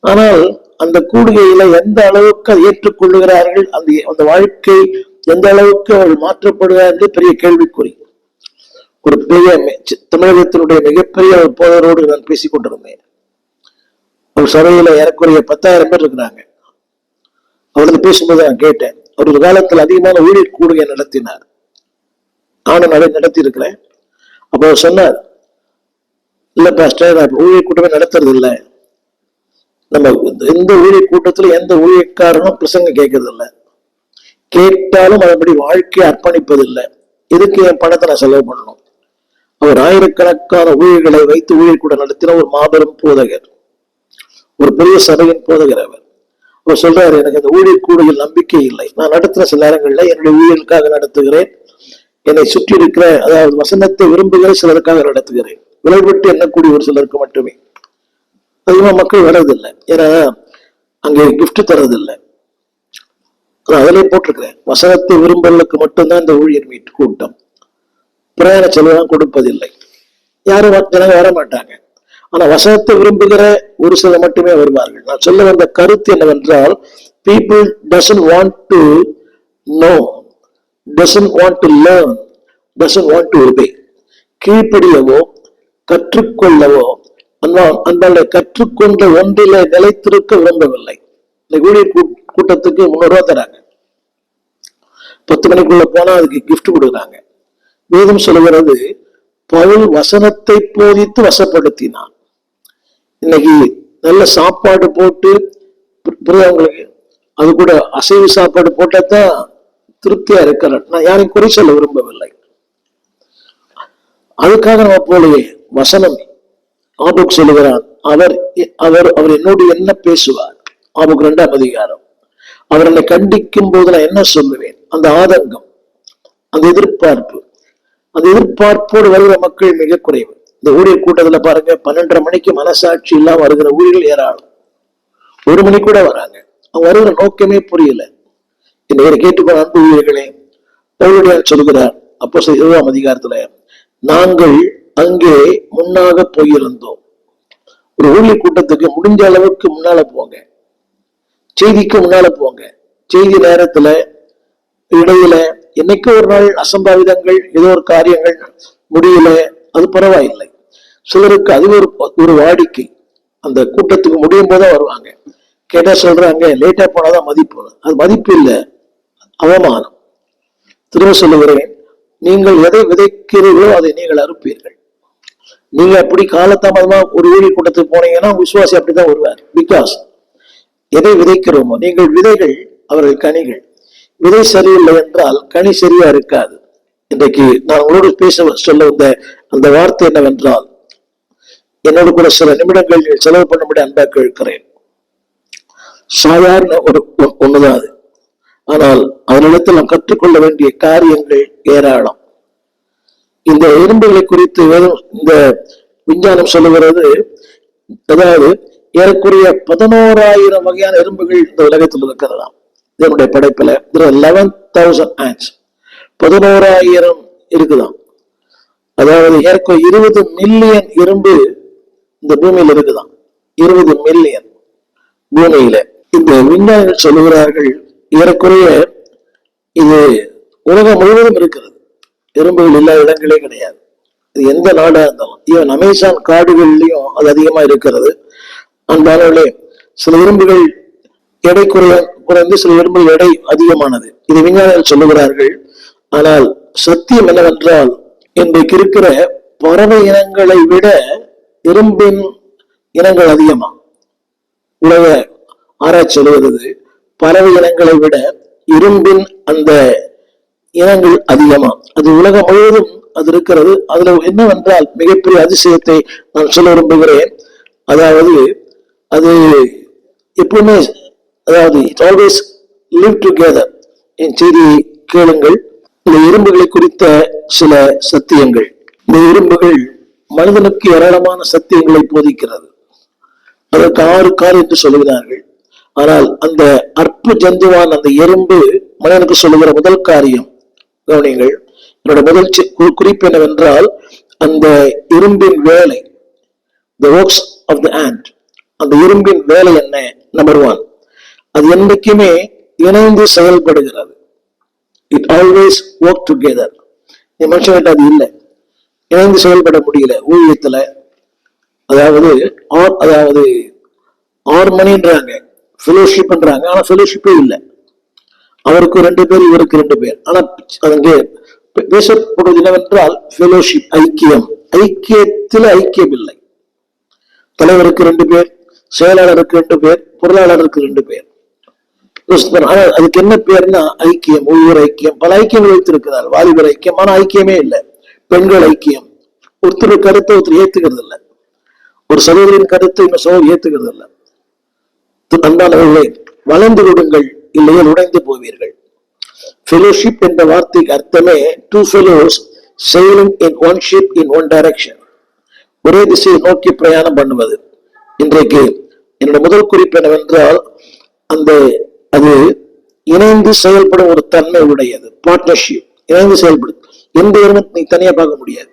ஆனால் அந்த கூடுகையில எந்த அளவுக்கு அதை ஏற்றுக்கொள்ளுகிறார்கள், அந்த வாழ்க்கை எந்த அளவுக்கு அவர்கள் மாற்றப்படுகிறார் என்று பெரிய கேள்விக்குறி. ஒரு பெரிய தமிழகத்தினுடைய மிகப்பெரிய ஒரு போதரோடு நான் பேசிக் கொண்டிருந்தேன். ஒரு சபையில ஏறக்குறைய 10,000 பேர் இருக்கிறாங்க. அவரது பேசும்போது நான் கேட்டேன். அவர் ஒரு காலத்தில் அதிகமான ஊழியர் கூடுகை நடத்தினார். நானும் நடத்தி இருக்கிறேன். அப்ப அவர் சொன்னார், இல்ல பாஸ்டர், நான் ஊழியர் கூட்டமே நடத்துறது இல்லை. நம்ம எந்த ஊழியர் கூட்டத்துல எந்த ஊழியக்காரனும் பிரசங்க கேட்கறது இல்லை. கேட்டாலும் அதன்படி வாழ்க்கையை அர்ப்பணிப்பதில்லை. இதுக்கு என் பணத்தை நான் செலவு பண்ணணும். அவர் ஆயிரக்கணக்கான ஊழியர்களை வைத்து ஊழியர் கூட நடத்தின ஒரு மாபெரும் போதகர், ஒரு பெரிய சபையின் போதகர். அவர் சொல்றாரு, எனக்கு அந்த ஊழியர் கூடையில் நம்பிக்கை இல்லை. நான் நடத்துற சில நேரங்கள்ல என்னுடைய ஊழியருக்காக நடத்துகிறேன். என்னை சுற்றி இருக்கிற, அதாவது வசனத்தை விரும்புகிற சிலருக்காக நடத்துகிறேன். விலைவிட்டு எண்ணக்கூடிய ஒரு சிலருக்கு மட்டுமே. அதிகமா மக்கள் வர்றதில்லை. ஏன்னா அங்கே கிஃப்ட் தர்றதில்லை. அதிலே போட்டிருக்கிறேன், வசனத்தை விரும்புவதற்கு மட்டும்தான் இந்த ஊழியர் மீட் கூட்டம். பிரயாண செலவெல்லாம் கொடுப்பதில்லை. யாரும் ஜனங்க வர மாட்டாங்க. ஆனா வசனத்தை விரும்புகிற ஒரு சிலர் மட்டுமே வருவார்கள். நான் சொல்ல வந்த கருத்து என்னவென்றால், people doesn't want to know, doesn't want to learn, doesn't want to obey. கீழ்ப்படியவோ கற்றுக்கொள்ளவோ அன்பால கற்றுக்கொண்ட ஒன்றில நிலைத்திருக்க விரும்பவில்லை. ஊழியர் கூட்டத்துக்கு 300 ரூபாய் தராங்க. 10 மணிக்குள்ள போனா அதுக்கு கிஃப்ட் கொடுக்குறாங்க. வேதம் சொல்லுகிறது, பவுல் வசனத்தை போதித்து வசப்படுத்தினான். இன்னைக்கு நல்ல சாப்பாடு போட்டு உங்களுக்கு அது கூட அசைவு சாப்பாடு போட்டாதான் திருப்தியா இருக்கிறேன். நான் யாரையும் குறை சொல்ல விரும்பவில்லை. அதுக்காக நம்ம போலவே வசனம் ஆபுக் சொல்லுகிறான், அவர் அவர் அவர் என்னோடு என்ன பேசுவார். ஆபுக் 2ஆம் அதிகாரம். அவர் என்னை கண்டிக்கும் போது நான் என்ன சொல்லுவேன். அந்த ஆதங்கம், அந்த எதிர்பார்ப்பு, அந்த எதிர்பார்ப்போடு வருகிற மக்கள் மிக குறைவு. இந்த ஊழியர் கூட்டத்துல பாருங்க, 12:30 மணிக்கு மனசாட்சி இல்லாம வருகிற ஊழியர்கள் ஏராளம். 1 மணி கூட வராங்க. அவங்க வருகிற நோக்கமே புரியல. இன்னைக்கு கேட்டுக்கொள்ள அன்பு ஊழியர்களே, பவுலடியார் சொல்கிறார் அப்போஸ்தலர் 20ஆம் அதிகாரத்துல, நாங்கள் அங்கே முன்னாக போயிருந்தோம். ஒரு ஊழியர் கூட்டத்துக்கு முடிஞ்ச அளவுக்கு முன்னால போங்க. செய்திக்கு முன்னால போங்க. செய்தி நேரத்துல இடையில என்னைக்கு ஒரு நாள் அசம்பாவிதங்கள், ஏதோ ஒரு காரியங்கள் முடியல, அது பரவாயில்லை. சிலருக்கு அது ஒரு வாடிக்கை. அந்த கூட்டத்துக்கு முடியும் போதான் வருவாங்க. கேட்டா சொல்றாங்க, லேட்டா போனாதான் மதிப்பு. அது மதிப்பு இல்லை, அவமானம். திரும்ப சொல்லுகிறேன், நீங்கள் எதை விதைக்கிறீர்களோ அதை நீங்கள் அறுப்பீர்கள். நீங்க அப்படி காலதாமதமா ஒரு ஊழியர் கூட்டத்துக்கு போனீங்கன்னா விசுவாசி அப்படிதான் வருவார். பிகாஸ் எதை விதைக்கிறோமோ, நீங்கள் விதைகள், அவர்கள் கனிகள். விதை சரியில்லை என்றால் கனி சரியா இருக்காது. இன்றைக்கு நான் உங்களோடு பேச சொல்ல வந்த அந்த வார்த்தை என்னவென்றால், என்னோடு கூட சில நிமிடங்கள் செலவு பண்ணும்படி அன்பா கேட்கிறேன். சாதாரண ஒண்ணுதான் அது. ஆனால் அதனிடத்தில் நாம் கற்றுக்கொள்ள வேண்டிய காரியங்கள் ஏராளம். இந்த எறும்புகளை குறித்து இந்த விஞ்ஞானம் சொல்லுகிறது, அதாவது ஏறக்குறைய 11,000 வகையான எறும்புகள் இந்த உலகத்தில் இருக்கிறதாம். இதனுடைய படைப்புல 11,000 ants, 11,000 இருக்குதாம். அதாவது ஏறக்குறைய 20 மில்லியன் எறும்பு இந்த பூமியில இருக்குதாம். 20 மில்லியன் பூமியில. இந்த விஞ்ஞானிகள் சொல்லுகிறார்கள், ஏறக்குறைய இது உலகம் முழுவதும் இருக்கிறது. எறும்புகள் இல்லாத இடங்களே கிடையாது. இது எந்த நாடா இருந்தாலும், ஈவன் அமேசான் காடுகள்லயும் அது அதிகமா இருக்கிறது. அன்பானவர்களே, சில எறும்புகள் எடை குறைந்து, சில எறும்புகள் எடை அதிகமானது. இது விஞ்ஞானிகள் சொல்லுகிறார்கள். ஆனால் சத்தியம் என்னவென்றால், இன்றைக்கு இருக்கிற பறவை இனங்களை விட எறும்பின் இனங்கள் அதிகமா. உலக ஆராய்ச்சி சொல்லுகிறது, பறவை இனங்களை விட இரும்பின் அந்த இனங்கள் அதிகமா. அது உலகம் முழுவதும் அது இருக்கிறது. அதுல என்னவென்றால், மிகப்பெரிய அதிசயத்தை நான் சொல்ல விரும்புகிறேன். அதாவது அது எப்பவுமே, அதாவது இட் ஆல்வேஸ் லிவ் டுகெதர். என் செய்தியை கேளுங்கள். இந்த எறும்புகளை குறித்த சில சத்தியங்கள். இந்த எறும்புகள் மனிதனுக்கு ஏராளமான சத்தியங்களை போதிக்கிறது. அதற்கு 6 கால் என்று சொல்லுகிறார்கள். ஆனால் அந்த அற்ப ஜந்துவான் அந்த எறும்பு மனிதனுக்கு சொல்லுகிற முதல் காரியம் கவனிங்கள். என்னோட முதல் குறிப்பு என்னவென்றால், அந்த எறும்பின் வேலை, the works of the ant, அந்த எறும்பின் வேலை என்ன? நம்பர் 1, அது என்றைக்குமே இணைந்து செயல்படுகிறது. It always work together. மனுஷன் அது இல்லை. இணைந்து செயல்பட முடியல ஊழியத்துல. அதாவது அதாவது ஹார்மனின்றாங்க, ஃபெலோஷிப்ன்றாங்க, ஆனா ஃபெலோஷிப்பே இல்லை. அவருக்கு 2 பேர், இவருக்கு 2 பேர். ஆனா அங்கே பேசப்படுவது என்னவென்றால் ஃபெலோஷிப், ஐக்கியம். ஐக்கியத்தில் ஐக்கியம் இல்லை. தலைவருக்கு 2 பேர், செயலாளருக்கு 2 பேர், பொருளாளருக்கு 2 பேர். அதுக்கு என்ன பேர்னா ஐக்கியம், ஊழியர் ஐக்கியம். பல ஐக்கியங்கள் வைத்திருக்கிறார். வாலிபர் ஐக்கியம், ஆனா ஐக்கியமே இல்லை. பெண்கள் ஐக்கியம். ஒருத்தர் கருத்தை ஒருத்தர் ஏத்துக்கிறது இல்லை. ஒரு சகோதரின் கருத்தை இன்னும் சகோதரி ஏத்துக்கிறது இல்லை. அன்பானவர்களே, வளர்ந்து விடுங்கள், இல்லையே உடைந்து போவீர்கள். ஃபெலோஷிப் என்ற வார்த்தைக்கு அர்த்தமே two fellows sailing in one ship in one direction. ஒரே திசையை நோக்கி பிரயாணம் பண்ணுவது. இன்றைக்கு என்னுடைய முதல் குறிப்பு என்னவென்றால், அது இணைந்து செயல்படும் ஒரு தன்மை உடையது. பார்ட்னர்ஷிப், இணைந்து செயல்படும். எந்த எறும்பும் நீ தனியா பார்க்க முடியாது.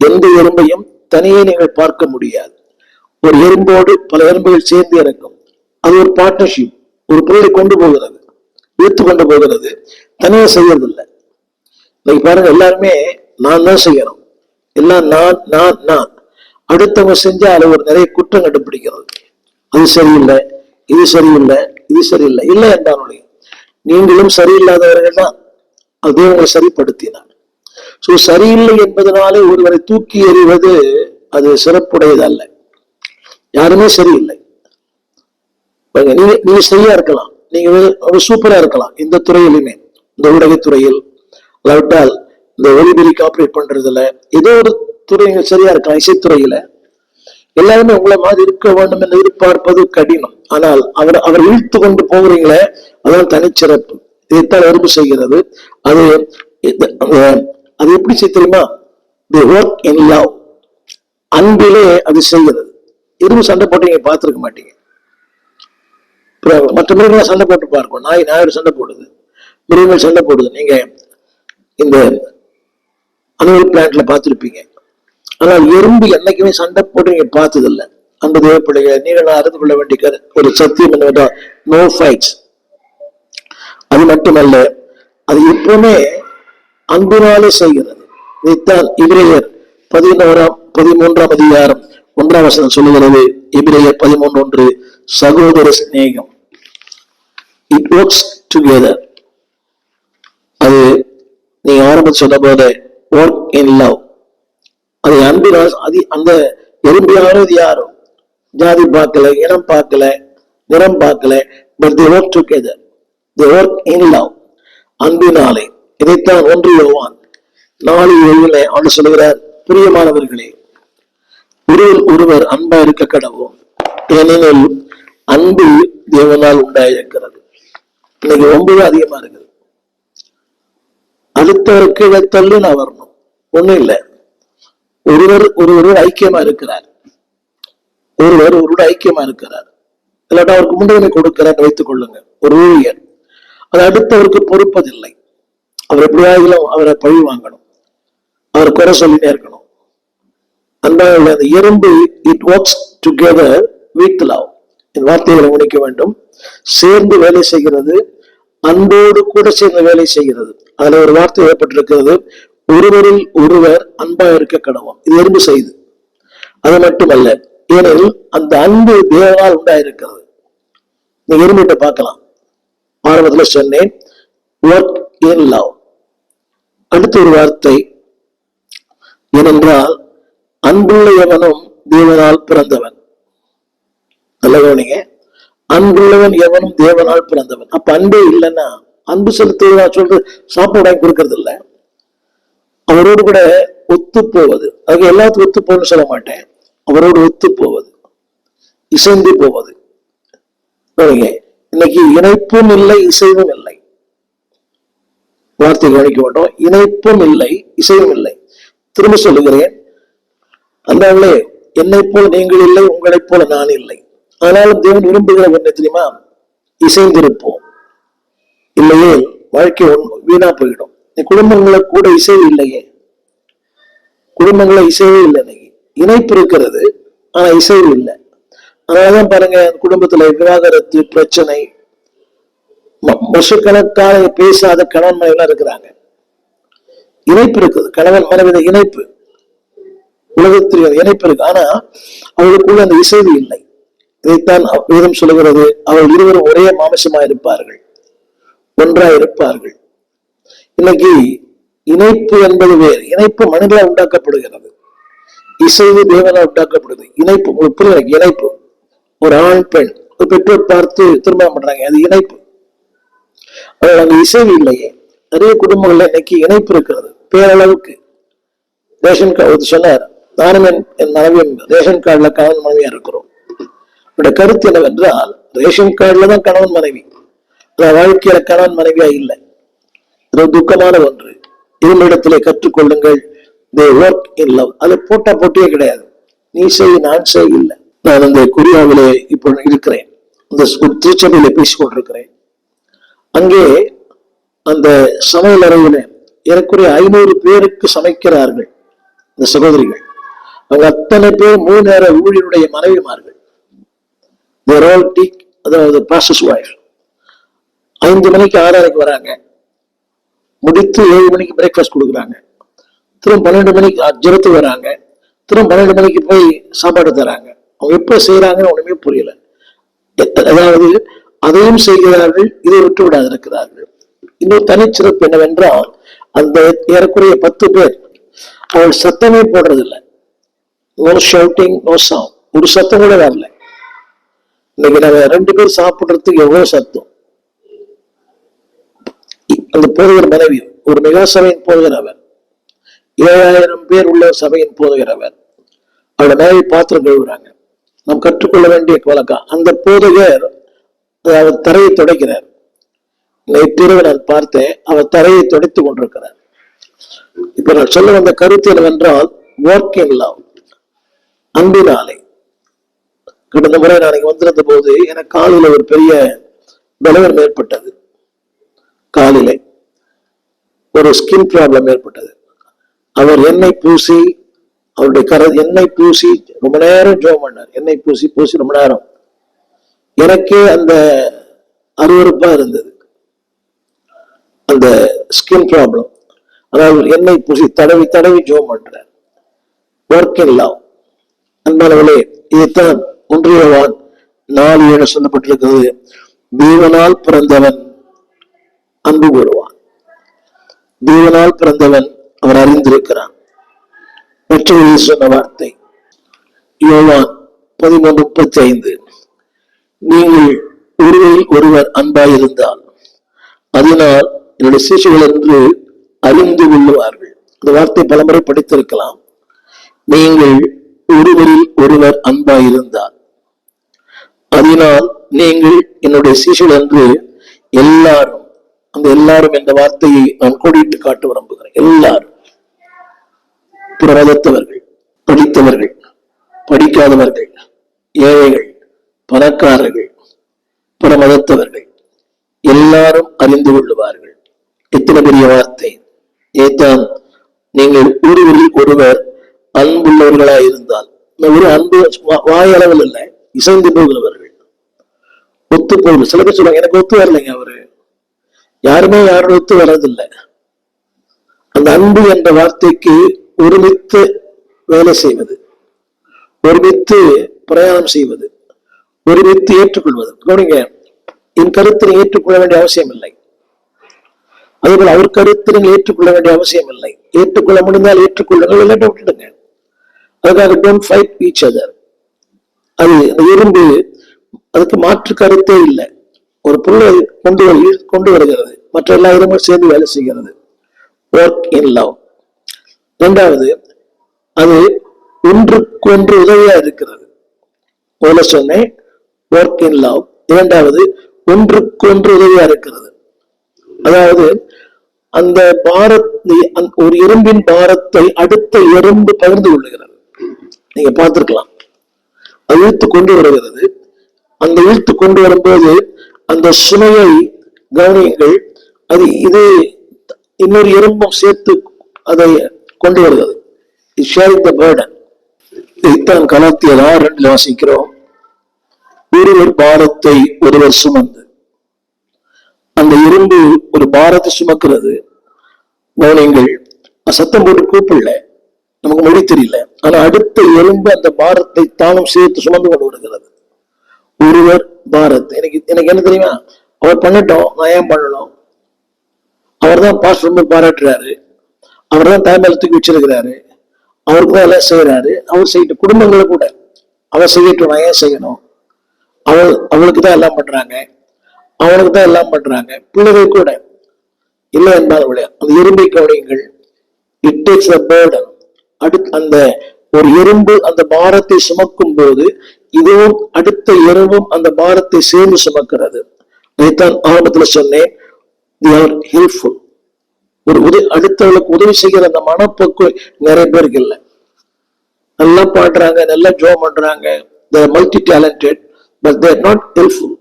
எந்த எறும்பையும் தனியே நீங்கள் பார்க்க முடியாது. ஒரு எறும்போடு பல எறும்புகள் சேர்ந்து இறக்கும். அது ஒரு பார்ட்னர்ஷிப். ஒரு பொருளை கொண்டு போகிறது, இழுத்து கொண்டு போகிறது, தனியா செய்யறதில்லை. இன்னைக்கு பாருங்க, எல்லாருமே நான் தான் செய்யணும், எல்லாம் நான். அடுத்தவங்க செஞ்சா அதுல ஒரு நிறைய குற்றம் கண்டுபிடிக்கிறது. அது சரியில்லை, இது சரியில்லை, இது சரியில்லை. இல்லை என்றாலும் நீங்களும் சரியில்லாதவர்கள் தான். அதே உங்களை சரிப்படுத்தினார். சோ சரியில்லை என்பதனாலே ஒருவரை தூக்கி எறிவது அது சிறப்புடையது அல்ல. யாருமே சரியில்லை. நீங்க சரியா இருக்கலாம், நீங்க சூப்பரா இருக்கலாம் இந்த துறையிலுமே, இந்த ஊடகத்துறையில், இல்லாவிட்டால் இந்த ஒலிபெரிக்கு ஆப்ரேட் பண்றதுல, ஏதோ ஒரு துறை சரியா இருக்கலாம். இசைத்துறையில எல்லாருமே உங்களை மாதிரி இருக்க வேண்டும் என்று எதிர்பார்ப்பது கடினம். ஆனால் அவர் இழுத்து கொண்டு போகிறீங்களே, அதான் தனிச்சிறப்பு. இதைத்தான் எறும்பு செய்கிறது. அது எப்படி செய்ய தெரியுமா? தி ஒர்க் இன் லவ், அன்பிலே அது செய்கிறது. எறும்பு சண்டை போட்டு நீங்க பார்த்திருக்க மாட்டீங்க. மற்ற மிருகங்கள் சண்டை போட்டு பார்க்கும். நாயோட சண்டை போடுது, மிருகங்கள் சண்டை போடுது. நீங்க இந்த அனிமல் பிளான்ட்ல பார்த்திருப்பீங்க. ஆனால் எறும்பு என்னைக்குமே சண்டை போட்டு நீங்க பார்த்ததில்லை. அன்பு தேவைப்படுகிற நீங்கள் நான் அறிந்து கொள்ள வேண்டிய ஒரு சத்தியம் என்னவென்றால், நோ ஃபைட்ஸ். அது மட்டுமல்ல, அது எப்பவுமே அன்பினாலே செய்கிறது. இதைத்தான் எபிரேயர் 13ஆம் அதிகாரம் 1ஆம் வசனம் சொல்லுகிறது. எபிரேயர் 13:1, சகோதர சிநேகம். It works together. அது நீங்க ஆரம்பத்தில் சொன்ன போது ஒர்க் இன் லவ். அது அன்பினால். அந்த எறும்பியானது யாரோ ஜாதி பார்க்கல, இனம் பார்க்கல, நிறம் பார்க்கல. But they work together, they work in love, அன்பினாலே. இதைத்தான் 1 யோவான் 4:7 ஆண்டு சொல்லுகிறார், பிரியமானவர்களே, ஒருவர் அன்பா இருக்க கடவோம், ஏனெனில் அன்பு தேவனால் உண்டாயிருக்கிறது. இன்னைக்கு 9 அதிகமா இருக்குது. அடுத்தவருக்கு இதை தள்ளி நான் வரணும், ஒண்ணும் இல்லை. ஒருவர் ஐக்கியமா இருக்கிறார், ஒருவரோட ஐக்கியமா இருக்கிறார். இல்லாட்டா அவருக்கு முன்னுரிமை கொடுக்கிறார் வைத்துக் கொள்ளுங்க. ஒரு ஊழியர் அது அடுத்தவருக்கு பொறுப்பதில்லை. அவர் எப்படியாவது அவரை பழி வாங்கணும், அவர் குறை சொல்லிட்டே இருக்கணும். அந்த எறும்பு it works together with love. இந்த வார்த்தைகளை உணிக்க வேண்டும். சேர்ந்து வேலை செய்கிறது, அன்போடு கூட சேர்ந்து வேலை செய்கிறது. அதுல ஒரு வார்த்தை ஏற்பட்டிருக்கிறது, ஒருவரில் ஒருவர் அன்பா இருக்க கடவோம். இது எறும்பு செய்து. அது மட்டுமல்ல, ஏனெனில் அந்த அன்பு தேவனால் உண்டாயிருக்கிறது. நீங்க எறும்பிட்ட பார்க்கலாம். ஆரம்பத்துல சொன்னேன், ஒர்க் இன் லவ். அடுத்த ஒரு வார்த்தை, ஏனென்றால் அன்புள்ள எவனும் தேவனால் பிறந்தவன். நல்ல கவனிங்க, அன்புள்ளவன் எவனும் தேவனால் பிறந்தவன். அப்ப அன்பே இல்லைன்னா, அன்பு செலுத்துவதா சொல்றது சாப்பாடு வாங்கி கொடுக்கறது இல்லை, அவரோடு கூட ஒத்து போவது. அதுக்கு எல்லாத்துக்கும் ஒத்து போன்னு சொல்ல மாட்டேன், அவரோடு ஒத்து போவது, இசைந்து போவது. இன்னைக்கு இணைப்பும் இல்லை, இசைவும் இல்லை. வார்த்தை கவனிக்க மாட்டோம். இணைப்பும் இல்லை, இசைவும் இல்லை. திரும்ப சொல்லுகிறேன், அந்தாங்களே, என்னை போல நீங்கள் இல்லை, உங்களைப் போல நான் இல்லை. ஆனாலும் தேவன் விரும்புகிற ஒன்றை தெரியுமா? இசைந்திருப்போம். இல்லையே வாழ்க்கை வீணா போயிடும். குடும்பங்களை கூட இசைவு இல்லையே, குடும்பங்களை இசைவே இல்லை. இன்னைக்கு இணைப்பு இருக்கிறது, ஆனா இசைவு இல்லை. அதனாலதான் பாருங்க, குடும்பத்துல விவாகரத்து பிரச்சனை, வருஷக்கணக்காக பேசாத கணவன் மனைவிலாம் இருக்கிறாங்க. இணைப்பு இருக்குது, கணவன் மனைவி இணைப்பு, உலகத்தில் இணைப்பு இருக்கு. ஆனா அவர்களுக்குள்ள அந்த இசைவு இல்லை. இதைத்தான் வேதம் சொல்லுகிறது, அவர்கள் இருவரும் ஒரே மாமிசமா இருப்பார்கள், ஒன்றாய் இருப்பார்கள். இன்னைக்கு இணைப்பு என்பது வேறு. இணைப்பு மனிதனால் உண்டாக்கப்படுகிறது, இசைவு தேவனால் உண்டாக்கப்படுது. இணைப்பு உங்களுக்கு புரியுது? இணைப்பு ஒரு ஆண் பெண் ஒரு பெற்றோர் பார்த்து திருமணம் பண்றாங்க, அது இணைப்பு. அங்க இசைவு இல்லையே. நிறைய குடும்பங்கள்ல இன்னைக்கு இணைப்பு இருக்கிறது பேரளவுக்கு. ரேஷன் கார்டு சொன்னார், நானும் என் மனைவியும் ரேஷன் கார்டுல கணவன் மனைவியா இருக்கிறோம். கருத்து என்னவென்றால், ரேஷன் கார்டுல தான் கணவன் மனைவி, வாழ்க்கையில கணவன் மனைவியா இல்லை. துக்கமான ஒன்று. இருமிடத்திலே கற்றுக்கொள்ளுங்கள், அது போட்டா போட்டியே கிடையாது. நீ செய் நான் செய் இல்லை. நான் இந்த கொரியாவிலே இப்போ இருக்கிறேன், இந்த திருச்சபையில பேசிக் கொண்டிருக்கிறேன். அங்கே அந்த சமையல் அறையில ஏறக்குறைய 500 பேருக்கு சமைக்கிறார்கள் இந்த சகோதரிகள். அவங்க அத்தனை பேர் 3 நேர ஊழியருடைய மனைவிமார்கள். அதாவது ப்ராசஸ் வைஃப். 5 மணிக்கு 6:30 வராங்க, முடித்து 7 மணிக்கு பிரேக்ஃபாஸ்ட் கொடுக்குறாங்க, திரும்ப 12 மணிக்கு ஜெபத்துக்கு வராங்க, திரும்ப 12 மணிக்கு போய் சாப்பாடு தராங்க. அவங்க எப்ப செய்யறாங்கன்னு ஒண்ணுமே புரியல. அதாவது அதையும் செய்கிறார்கள், இதை விட்டு விடாது இருக்கிறார்கள். இன்னொரு தனிச்சிறப்பு என்னவென்றால், அந்த ஏறக்குறைய 10 பேர் அவள் சத்தமே போடுறதில்லை. நோ ஷவுட்டிங், நோ சவுண்ட், ஒரு சத்தம் கூட வரல. இன்னைக்கு நம்ம 2 பேர் சாப்பிடுறதுக்கு எவ்வளவு சத்தம். அந்த போதகர் மனைவி ஒரு மெகா சபையின் போதகரவர், 7000 பேர் உள்ள சபையின் போதகரவர். அவருடைய மனைவி பாத்திரம் கழுவுறாங்க. நாம் கற்றுக்கொள்ள வேண்டிய வழக்கம். அந்த போதகர் அவர் தரையை துடைக்கிறார். நேற்றிரவு நான் பார்த்தேன், அவர் தரையை துடைத்துக் கொண்டிருக்கிறார். இப்ப நான் சொல்ல வந்த கருத்து என்னவென்றால், ஒர்க் இன் லவ், அன்பினாலே. கடந்த முறை நான் இங்க வந்திருந்த போது எனக்கு காலில ஒரு பெரிய பலவீனம் ஏற்பட்டது. காலிலே ஒரு ஸ்கின் ப்ராப்ளம் ஏற்பட்டது. அவர் எண்ணெய் பூசி, அவருடைய எண்ணெய் பூசி ரொம்ப நேரம் ஜெபம் பண்ணார். எண்ணெய் பூசி பூசி ரொம்ப நேரம். எனக்கே அந்த அருவருப்பா இருந்தது, அந்த ஸ்கின் ப்ராப்ளம். அதாவது எண்ணெய் பூசி தடவி தடவி ஜெபம் பண்றார். Work in love. அன்பானவர்களே, இதைத்தான் 1 யோவான் 4:7 சொல்லப்பட்டிருக்கிறது. தேவனால் பிறந்தவன் அன்பு கூறுவான். தேவனால் பிறந்தவன் அவர் அறிந்திருக்கிறான். மற்றவர்கள் சொன்ன வார்த்தை யோவான் 13:35, நீங்கள் ஒருவரில் ஒருவர் அன்பாயிருந்தால் அதனால் என்னுடைய சீஷர்கள் என்று அறிந்து கொள்ளுவார்கள். இந்த வார்த்தை பலமுறை படித்திருக்கலாம். நீங்கள் ஒருவரில் ஒருவர் அன்பாயிருந்தால் அதனால் நீங்கள் என்னுடைய சீஷர்கள் என்று எல்லாரும், அந்த எல்லாரும் என்ற வார்த்தையை நான் கோடிட்டு காட்ட விரும்புகிறேன். எல்லாரும், பிரமதத்தவர்கள், படித்தவர்கள், படிக்காதவர்கள், ஏழைகள், பணக்காரர்கள், பிரமதத்தவர்கள் எல்லாரும் அறிந்து கொள்ளுவார்கள். எத்தனை பெரிய வார்த்தை! ஏதான் நீங்கள் ஒருவரில் ஒருவர் அன்புள்ளவர்களாய் இருந்தால், ஒரு அன்பு வாயளவில் இல்லை, இசைந்து போகிறவர்கள், ஒத்து போகுது. சில பேர் சொல்லுவாங்க, எனக்கு ஒத்து வரலைங்க அவரு. யாருமே யாரோட ஒத்து வர்றதில்லை. அந்த அன்பு என்ற வார்த்தைக்கு ஒருமித்து வேலை செய்வது, ஒருமித்து பிரயாணம் செய்வது, ஒருமித்து ஏற்றுக்கொள்வது. கவனிங்க, என் கருத்தினை ஏற்றுக்கொள்ள வேண்டிய அவசியம் இல்லை, அதேபோல் அவர் கருத்தினை ஏற்றுக்கொள்ள வேண்டிய அவசியம் இல்லை. ஏற்றுக்கொள்ள முடிந்தால் ஏற்றுக்கொள்ளுங்கள், இல்லாட்ட விட்டுடுங்க. அதுக்காக டோன்ட் ஃபைட் ஈச் அதர். அது இரும்பு, அதுக்கு மாற்று கருத்தே இல்லை. ஒரு பொருளை கொண்டு வருகிறது, மற்ற எல்லா இடமும் சேர்ந்து வேலை செய்கிறது. Work in love. 2வது, அது ஒன்றுக்கொன்று உதவியா இருக்கிறது. முதல்ல சொன்னேன் ஒர்க் இன் லவ். 2வது, ஒன்றுக்கொன்று உதவியா இருக்கிறது. அதாவது அந்த ஒரு எறும்பின் பாரத்தை அடுத்த எறும்பு பகிர்ந்து கொள்ளுகிறது. நீங்க பார்த்திருக்கலாம், அது இழுத்து கொண்டு வருகிறது. அந்த இழுத்து கொண்டு வரும்போது அந்த சுமையை கவனியுங்கள், அது இது இன்னொரு எறும்பும் சேர்த்து அதை கொண்டு வருகிறது. இதைத்தான் கலாத்தியர் 6:2 வாசிக்கிறோம். ஒருவர் பாரத்தை ஒருவர் சுமந்து. அந்த இரும்பு ஒரு பாரத்தை சுமக்கிறது. கவனியுங்கள், சத்தம் போட்டு கூப்பிடல, நமக்கு மொழி தெரியல. ஆனா அடுத்த எறும்பு அந்த பாரத்தை தானும் சேர்த்து சுமந்து கொண்டு வருகிறது. ஒருவர் பாரத். எனக்கு என்ன தெரியுமா, அவர் பண்ணட்டும், நான் ஏன் பண்ணணும்? அவர் தான் பாஸ்டர் ரொம்ப பாராட்டுறாரு, அவர் தான் தாய்மேல தூக்கி வச்சிருக்கிறாரு, அவருக்கு தான் எல்லாம் செய்யறாரு, அவர் செய்யட்டும். குடும்பங்களை கூட அவர் செய்யட்டும், நான் ஏன் செய்யணும்? அவளுக்கு தான் எல்லாம் பண்றாங்க, அவனுக்கு தான் எல்லாம் பண்றாங்க. பிள்ளைகள் கூட இல்லை என்பார்கள். அந்த எறும்பை கவனியுங்கள். It takes a burden. அந்த ஒரு எறும்பு அந்த பாரத்தை சுமக்கும் போது இதுவும் அடுத்த எறும்பும் அந்த பாரத்தை சேர்ந்து சுமக்கிறது. அதைத்தான் ஆரம்பத்துல சொன்னேன், they are helpful. அடுத்தவர்களுக்கு உதவி செய்கிற அந்த மனப்போக்கு நிறைய பேருக்கு இல்லை. நல்லா பாடுறாங்க, நல்லா ஜோம் பண்றாங்க, they are multi talented, but they are not helpful.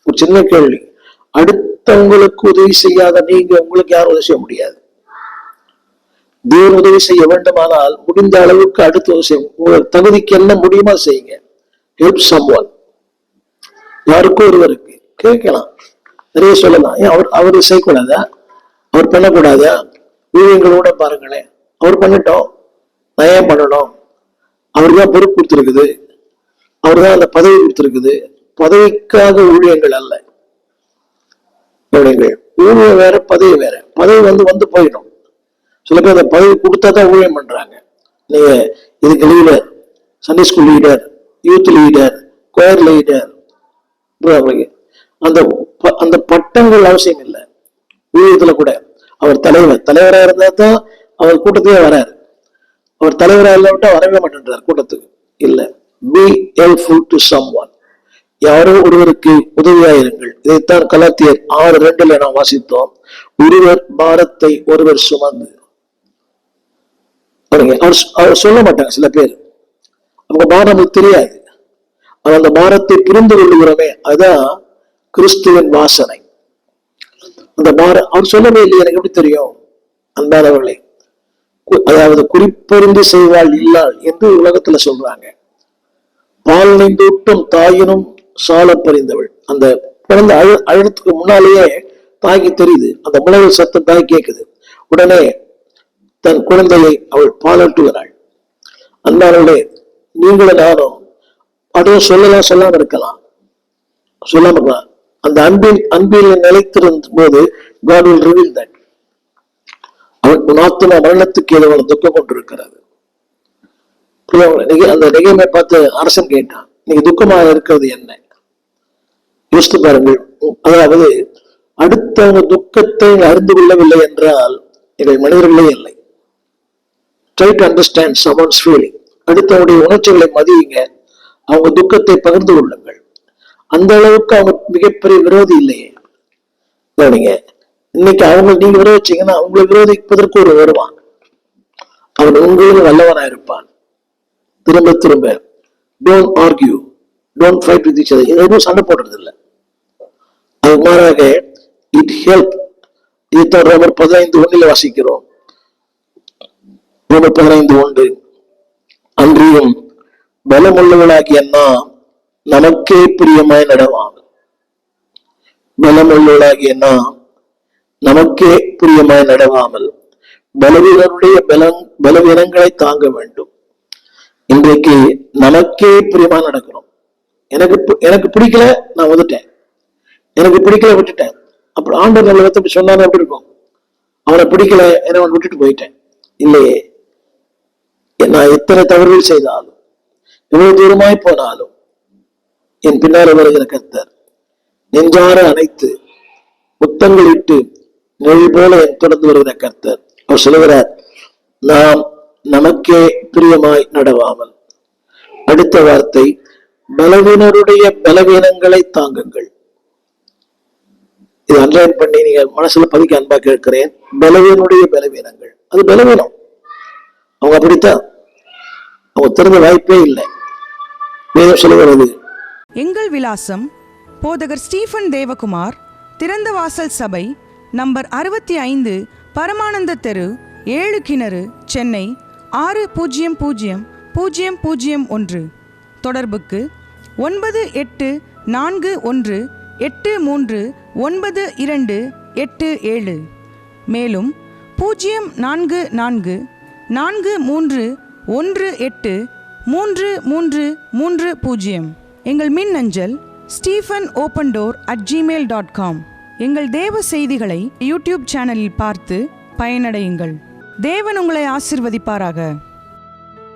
ஒரு சின்ன கேள்வி, அடுத்தவங்களுக்கு உதவி செய்யாத நீங்க உங்களுக்கு யாரும் உதவி செய்ய முடியாது. தேவன் உதவி செய்ய வேண்டுமானால் முடிந்த அளவுக்கு அடுத்து உதவி செய்யும். உங்கள் தகுதிக்கு என்ன முடியுமா செய்யுங்க. Help someone. யாருக்கும் ஒருவருக்கு கேட்கலாம், நிறைய சொல்லலாம். ஏன் அவரு செய்யக்கூடாதா? அவர் பண்ணக்கூடாதா? ஊழியங்களோட பாருங்களேன், அவர் பண்ணட்டும், நான் ஏன் பண்ணணும்? அவரு தான் பொறுப்பு கொடுத்துருக்குது, அவர் தான் அந்த பதவி கொடுத்துருக்குது. பதவிக்காக ஊழியங்கள் அல்ல. ஊழியம் வேற, பதவி வேற. பதவி வந்து போயிடும். சில பேர் அந்த பதவி கொடுத்தா தான் ஊழியம் பண்றாங்க. நீங்க இதுக்கு leader, Sunday school leader, youth leader, quire leader, அந்த பட்டங்கள் அவசியம் இல்லை. ஊழியத்துல கூட அவர் தலைவராக இருந்தா தான் அவர் கூட்டத்தையே வராரு. அவர் தலைவராக இல்லாவிட்டா வரவே மாட்டேன்றார் கூட்டத்துக்கு. இல்ல, பி ஹெல்ப்ஃபுல் டு சம்ஒன். யாரோ ஒருவருக்கு உதவியாயிருங்கள். இதைத்தான் கலாத்தியர் 6:2 நாம் வாசித்தோம். ஒருவர் பாரத்தை ஒருவர் சுமந்து. அவர் சொல்ல மாட்டாங்க. சில பேர் அவங்க பாரம் தெரியாது, அந்த பாரத்தை புரிந்து கொள்ளுகிறோமே, அதுதான் கிறிஸ்துவின் வாசனை. அந்த பாரம் அவர் சொல்லவே இல்லையே, எனக்கு எப்படி தெரியும்? அன்பானவர்களே, அதாவது குறிப்பறிந்து செய்வாள் இல்லாள் என்று உலகத்துல சொல்றாங்க. பால் நீந்தூட்டும் தாயினும் சால பறிந்தவள். அந்த குழந்தை அழுறதுக்கு முன்னாலேயே தாய்க்கு தெரியுது, அந்த முளைவில் சத்தம் தாய் கேட்குது. உடனே தன் குழந்தையை அவள் பாலட்டுகிறாள். அன்பானவர்களே, நீங்களும் நானும் அதுவும் சொல்லாம இருக்கலாம். அந்த அன்பில் நிலைத்திருந்த போது God will reveal that. அவன் ஆத்மா மரணத்துக்கு ஏதோ துக்கம் கொண்டிருக்கிறது. அந்த நிகழ்மை பார்த்து அரசன் கேட்டான், நீங்க துக்கமாக இருக்கிறது என்ன? யோசித்து பாருங்கள். அதாவது அடுத்தவங்க துக்கத்தை அறிந்து கொள்ளவில்லை என்றால் இவை மனிதர்களே இல்லை. Try to understand someone's feeling. அடுத்தவனுடைய உணர்ச்சிகளை மதியுங்க, அவங்க துக்கத்தை பகிர்ந்து கொள்ளுங்கள். அந்த அளவுக்கு அவங்க மிகப்பெரிய விரோதி இல்லையே. இன்னைக்கு நீங்க விரோதிச்சீங்கன்னா அவங்களை விரோதிப்பதற்கு ஒரு வருவான். அவன் உங்களுக்கு நல்லவனா இருப்பான். திரும்ப திரும்ப don't argue, don't fight with each other. எதுவும் சண்டை போடுறது இல்லை. அது மாறாக இட் ஹெல்ப். இதைத்தான் ரோமர் 15:1 வாசிக்கிறோம். ரோமர் 15:1, அன்றியும் பலமுள்ளவளாகிய நாம் நமக்கே பிரியமாய் நடவாமல். பலமுள்ளவளாகிய நாம் நமக்கே பிரியமாய் நடவாமல் பலவீனருடைய பலவீனங்களை தாங்க வேண்டும். இன்றைக்கு நமக்கே பிரியமா நடக்கணும். எனக்கு பிடிக்கல, நான் வந்துட்டேன். எனக்கு பிடிக்கல, விட்டுட்டேன். அப்படி ஆண்டவர் நம்மளை பத்தி சொன்னாலும் எப்படி இருக்கும்? அவனை பிடிக்கல, என்ன விட்டுட்டு போயிட்டேன். இல்லையே, நான் எத்தனை தவறுகள் செய்தாலும், எவ்வளவு தூரமாய் போனாலும் என் பின்னால வருகிற கர்த்தர் நெஞ்சார அணைத்து முத்தங்களிட்டு நெல் போல என் தொடர்ந்து வருகிற கர்த்தர். அவர் சொல்லுகிறார், நாம் நமக்கே பிரியமாய் நடவாமல். அடுத்த வார்த்தை, பலவீனருடைய பலவீனங்களை தாங்குங்கள். இது அன்லைன் பண்ணி நீங்க மனசுல பதிக்க அன்பா கேட்கிறேன். பலவீனுடைய பலவீனங்கள், அது பலவீனம். அவங்க அப்படித்தான், அவங்க திறந்த வாய்ப்பே இல்லை. வேதம் சொல்லுகிறது. எங்கள் விலாசம் போதகர் ஸ்டீஃபன் தேவகுமார், திறந்த வாசல் சபை, நம்பர் 65, பரமானந்த தெரு, 7 கிணறு, சென்னை 600001. தொடர்புக்கு 9841839287. மேலும் 0444318330. எங்கள் மின் அஞ்சல் stephenopendor@gmail.com. எங்கள் தேவ செய்திகளை யூடியூப் சேனலில் பார்த்து பயனடையுங்கள். தேவன் உங்களை ஆசிர்வதிப்பாராக.